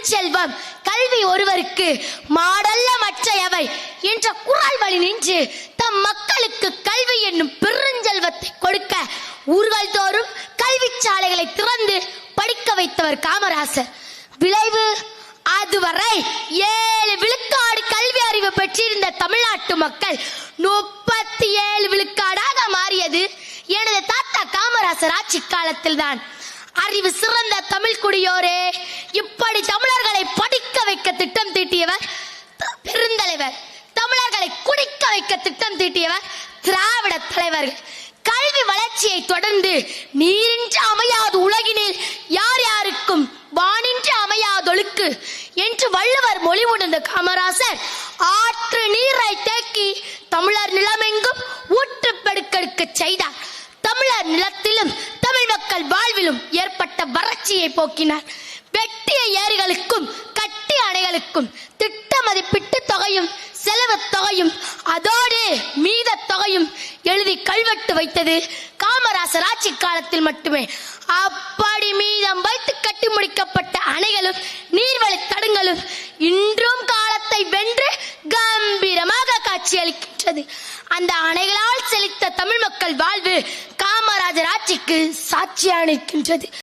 பெருஞ்செல்வம் கல்வி ஒருவருக்கு மாடல்ல மற்றையவை என்ற குறள் வழி நின்று தம் மக்களுக்கு கல்வி என்னும் பெருஞ்செல்வத்தை கொடுக்க ஊர்கள் தோறும் கல்வி சாலைகளை திறந்து படிக்க வைத்தவர் காமராசர். விளைவு, அதுவரை 7 விழுக்காடு கல்வி அறிவு பெற்றிருந்த தமிழ்நாட்டு மக்கள் 37 விழுக்காடாக மாறியது எனது தாத்தா காமராசர் ஆட்சி காலத்தில் தான். அறிவு சிறந்த தமிழ் குடியோரே, இப்படி தமிழர்களை படிக்க வைக்க திட்டம் தீட்டியவர் பெருந்தலைவர். தமிழர்களை குடிக்க வைக்க திட்டம் தீட்டியவர் திராவிட தலைவர்கள். கல்வி வளர்ச்சியை தொடர்ந்து நீரின்றி அமையாது உலகினில் யார் யாருக்கும் வானின்றி அமையாதொழுக்கு என்று வள்ளுவர் மொழி உணர்ந்த காமராசர் ஆற்று நீரை தேக்கி தமிழர் நிலமெங்கும் ஊற்று பெருக்கெடுக்க செய்தார். தமிழர் நிலத்திலும் தமிழ் மக்கள் வாழ்விலும் ஏற்பட்ட வறட்சியை போக்கினார். வெட்டிய ஏரிகளுக்கும் கட்டிய அணைகளுக்கும் திட்ட மதிப்பீட்டு தொகையும் செலவு தொகையும் அதோடு மீத தொகையும் எழுதி கல்வெட்டு வைத்தது காமராசர் ஆட்சி காலத்தில் மட்டுமே. அப்படி மீதம் வைத்து கட்டி முடிக்கப்பட்ட அணைகளும் நீர்வழி தடங்களும் இன்றும் காலத்தை வென்று கம்பீரமாக காட்சியளிக்கின்றது. அந்த அணைகளால் செழித்த தமிழ் மக்கள் வாழ்வு காமராஜர் ஆட்சிக்கு சாட்சியாக நிற்கின்றது.